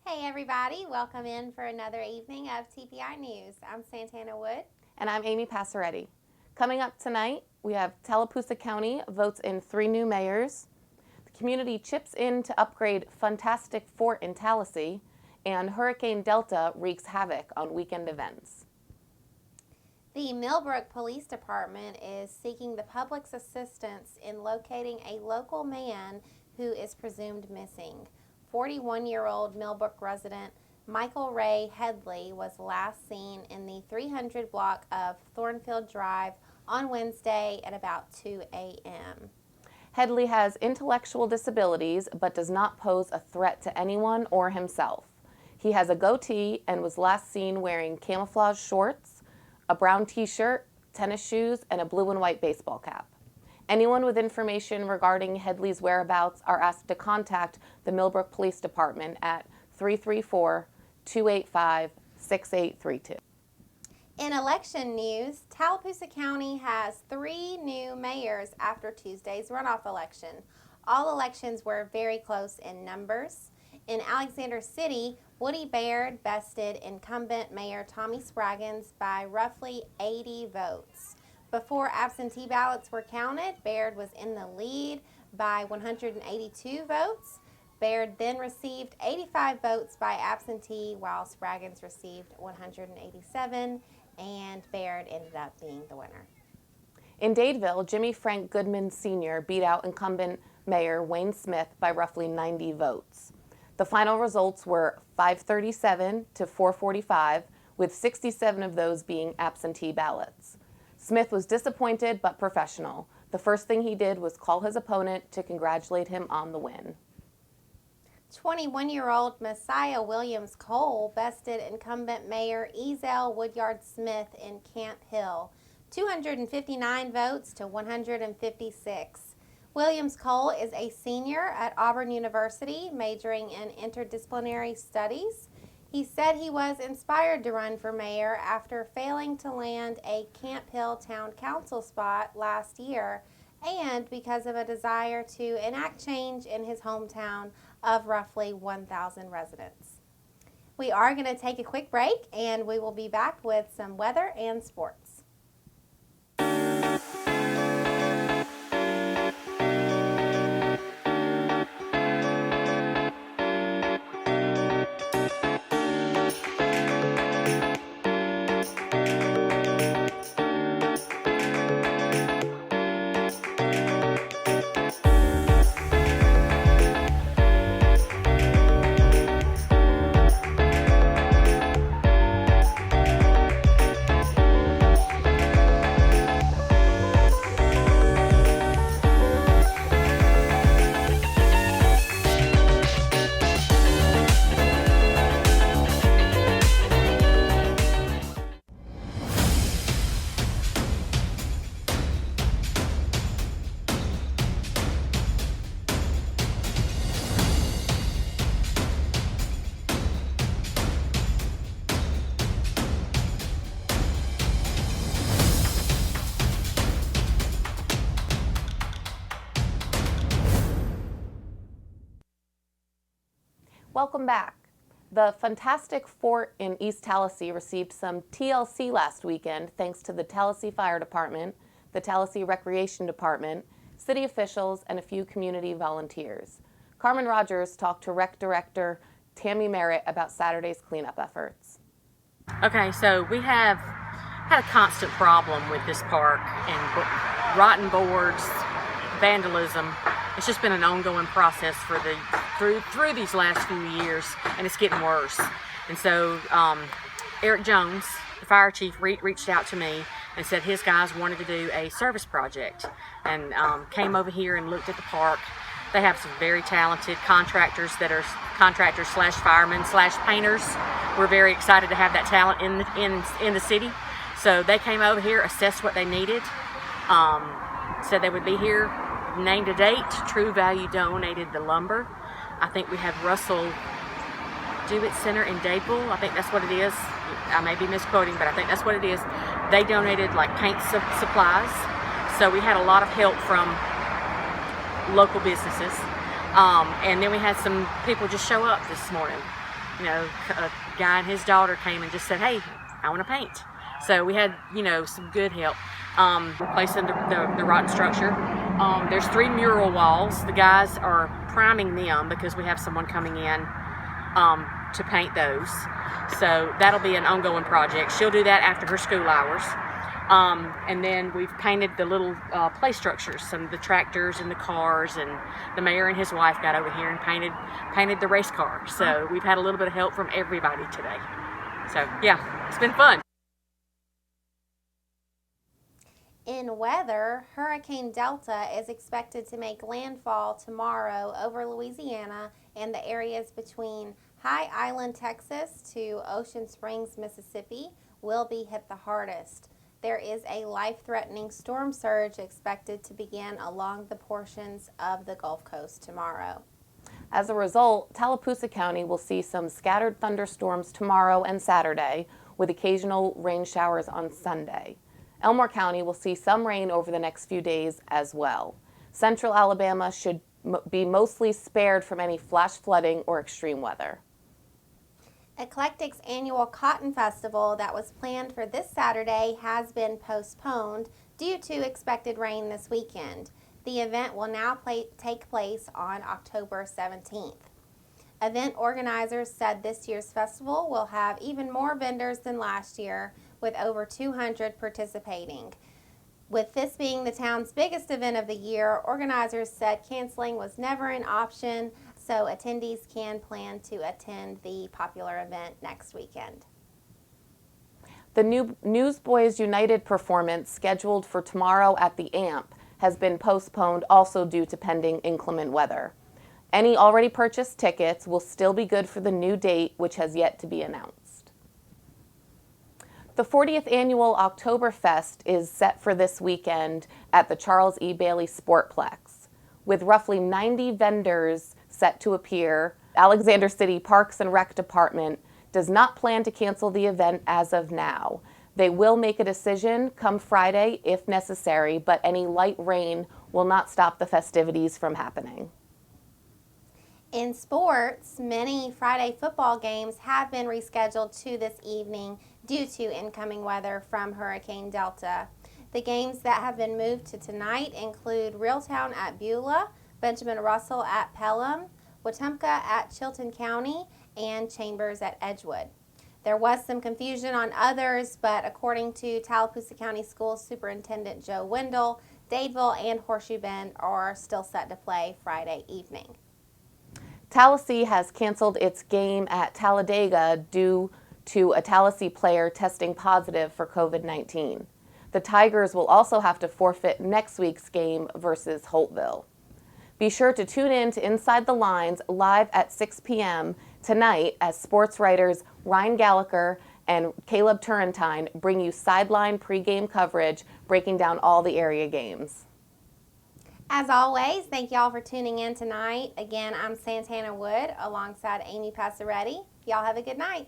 Hey everybody, welcome in for another evening of TPI News. I'm Santana Wood. And I'm Amy Passaretti. Coming up tonight, we have Tallapoosa County votes in 3 new mayors. The community chips in to upgrade Fantastic Fort in Tallahassee, and Hurricane Delta wreaks havoc on weekend events. The Millbrook Police Department is seeking the public's assistance in locating a local man who is presumed missing. 41-year-old Millbrook resident Michael Ray Headley was last seen in the 300 block of Thornfield Drive on Wednesday at about 2 a.m. Headley has intellectual disabilities but does not pose a threat to anyone or himself. He has a goatee and was last seen wearing camouflage shorts, a brown t-shirt, tennis shoes, and a blue and white baseball cap. Anyone with information regarding Headley's whereabouts are asked to contact the Millbrook Police Department at 334-285-6832. In election news, Tallapoosa County has 3 new mayors after Tuesday's runoff election. All elections were very close in numbers. In Alexander City, Woody Baird bested incumbent Mayor Tommy Spraggins by roughly 80 votes. Before absentee ballots were counted, Baird was in the lead by 182 votes. Baird then received 85 votes by absentee, while Spraggins received 187, and Baird ended up being the winner. In Dadeville, Jimmy Frank Goodman Sr. beat out incumbent Mayor Wayne Smith by roughly 90 votes. The final results were 537 to 445, with 67 of those being absentee ballots. Smith was disappointed but professional. The first thing he did was call his opponent to congratulate him on the win. 21-year-old Messiah Williams Cole bested incumbent Mayor Ezel Woodyard Smith in Camp Hill, 259 votes to 156. Williams Cole is a senior at Auburn University, majoring in interdisciplinary studies. He said he was inspired to run for mayor after failing to land a Camp Hill Town Council spot last year, and because of a desire to enact change in his hometown of roughly 1,000 residents. We are going to take a quick break, and we will be back with some weather and sports. Welcome back. The Fantastic Fort in East Tallahassee received some TLC last weekend thanks to the Tallahassee Fire Department, the Tallahassee Recreation Department, city officials, and a few community volunteers. Carmen Rogers talked to Rec Director Tammy Merritt about Saturday's cleanup efforts. Okay, so we have had a constant problem with this park and rotten boards, vandalism. It's just been an ongoing process for through these last few years, and it's getting worse. And so Eric Jones, the fire chief, reached out to me and said his guys wanted to do a service project, and came over here and looked at the park. They have some very talented contractors that are contractors slash firemen slash painters. We're very excited to have that talent in the city. So they came over here, assessed what they needed, said they would be here, named a date. True Value donated the lumber. I think we have Russell Dewitt Center in Dadeville. I think that's what it is. I may be misquoting, but I think that's what it is. They donated like paint supplies. So we had a lot of help from local businesses. And then we had some people just show up this morning. a guy and his daughter came and just said, "Hey, I want to paint." So we had, some good help. Replacing the rotten structure. There's 3 mural walls. The guys are priming them because we have someone coming in to paint those. So that'll be an ongoing project. She'll do that after her school hours. And then we've painted the little play structures, some of the tractors and the cars, and the mayor and his wife got over here and painted the race car. So we've had a little bit of help from everybody today. So yeah, it's been fun. In weather, Hurricane Delta is expected to make landfall tomorrow over Louisiana and the areas between High Island, Texas to Ocean Springs, Mississippi will be hit the hardest. There is a life-threatening storm surge expected to begin along the portions of the Gulf Coast tomorrow. As a result, Tallapoosa County will see some scattered thunderstorms tomorrow and Saturday, with occasional rain showers on Sunday. Elmore County will see some rain over the next few days as well. Central Alabama should be mostly spared from any flash flooding or extreme weather. Eclectic's annual Cotton Festival that was planned for this Saturday has been postponed due to expected rain this weekend. The event will now take place on October 17th. Event organizers said this year's festival will have even more vendors than last year, with over 200 participating. With this being the town's biggest event of the year, organizers said canceling was never an option, so attendees can plan to attend the popular event next weekend. The new Boyz United performance scheduled for tomorrow at the AMP has been postponed, also due to pending inclement weather. Any already purchased tickets will still be good for the new date, which has yet to be announced. The 40th annual Oktoberfest is set for this weekend at the Charles E. Bailey Sportplex. With roughly 90 vendors set to appear, Alexander City Parks and Rec Department does not plan to cancel the event as of now. They will make a decision come Friday if necessary, but any light rain will not stop the festivities from happening. In sports, many Friday football games have been rescheduled to this evening due to incoming weather from Hurricane Delta. The games that have been moved to tonight include Reeltown at Beulah, Benjamin Russell at Pelham, Wetumpka at Chilton County, and Chambers at Edgewood. There was some confusion on others, but according to Tallapoosa County Schools Superintendent Joe Wendell, Dadeville and Horseshoe Bend are still set to play Friday evening. Tallahassee has canceled its game at Talladega due to a Tallahassee player testing positive for COVID-19. The Tigers will also have to forfeit next week's game versus Holtville. Be sure to tune in to Inside the Lines live at 6 p.m. tonight as sports writers Ryan Gallagher and Caleb Turrentine bring you sideline pregame coverage breaking down all the area games. As always, thank y'all for tuning in tonight. Again, I'm Santana Wood alongside Amy Passaretti. Y'all have a good night.